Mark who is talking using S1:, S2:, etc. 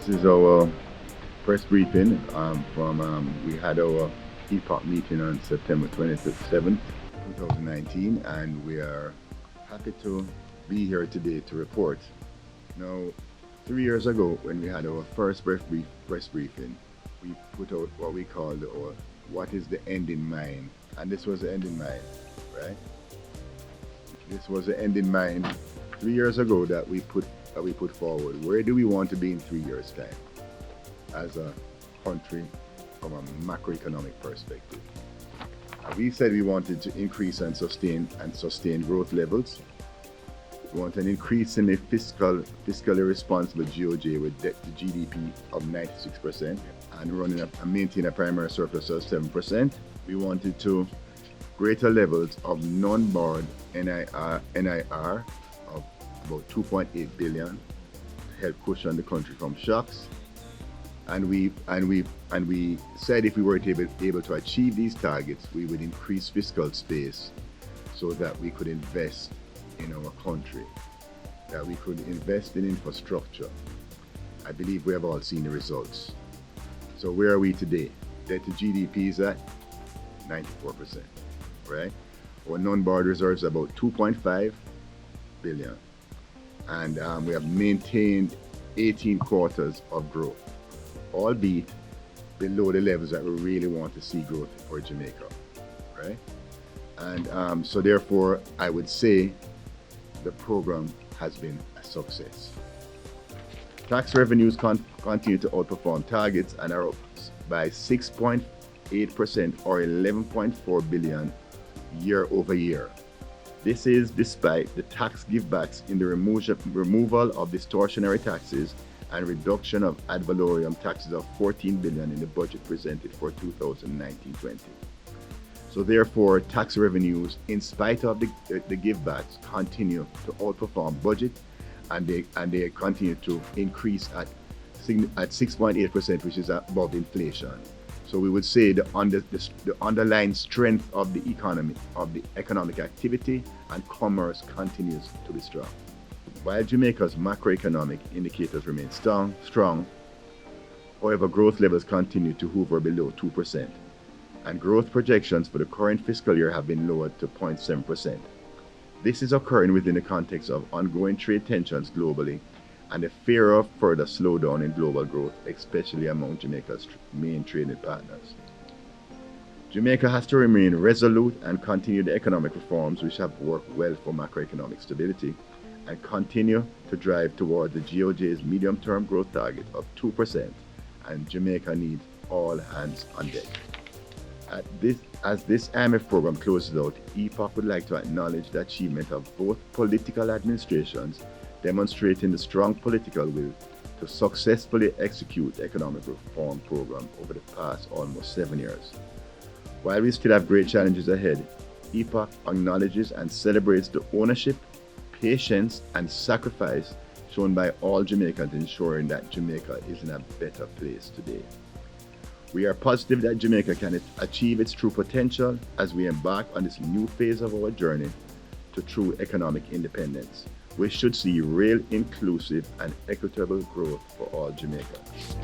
S1: This is our press briefing we had our EPOC meeting on September 27th, 2019, and we are happy to be here today to report. Now, 3 years ago, when we had our first press briefing, we put out what we called what is the end in mind, and this was the end in mind, right? This was the end in mind 3 years ago that we put forward. Where do we want to be in 3 years' time as a country from a macroeconomic perspective? We said we wanted to increase and sustain growth levels. We want an increase in the fiscally responsible GOJ with debt to GDP of 96% and maintain a primary surplus of 7%. We wanted to greater levels of non-borrowed NIR of about 2.8 billion to help cushion the country from shocks. And we said if we were able to achieve these targets, we would increase fiscal space so that we could invest in our country, that we could invest in infrastructure. I believe we have all seen the results. So where are we today? Debt to GDP is at 94%, right? Our non-borrowed reserves are about 2.5 billion. And we have maintained 18 quarters of growth, albeit below the levels that we really want to see growth for Jamaica, right? And so therefore, I would say the program has been a success. Tax revenues continue to outperform targets and are up by 6.8% or 11.4 billion year over year. This is despite the tax givebacks in the removal of distortionary taxes and reduction of ad valorem taxes of 14 billion in the budget presented for 2019-20. So therefore, tax revenues, in spite of the givebacks, continue to outperform budget, and they continue to increase at 6.8%, which is above inflation. So we would say the underlying strength of the economy, of the economic activity and commerce continues to be strong. While Jamaica's macroeconomic indicators remain strong, however, growth levels continue to hover below 2%, and growth projections for the current fiscal year have been lowered to 0.7%. This is occurring within the context of ongoing trade tensions globally and the fear of further slowdown in global growth, especially among Jamaica's main trading partners. Jamaica has to remain resolute and continue the economic reforms which have worked well for macroeconomic stability and continue to drive toward the GOJ's medium-term growth target of 2%, and Jamaica needs all hands on deck. As this IMF program closes out, EPOC would like to acknowledge the achievement of both political administrations, demonstrating the strong political will to successfully execute the economic reform program over the past almost 7 years. While we still have great challenges ahead, EPOC acknowledges and celebrates the ownership, patience, and sacrifice shown by all Jamaicans, ensuring that Jamaica is in a better place today. We are positive that Jamaica can achieve its true potential as we embark on this new phase of our journey to true economic independence. We should see real inclusive and equitable growth for all Jamaicans.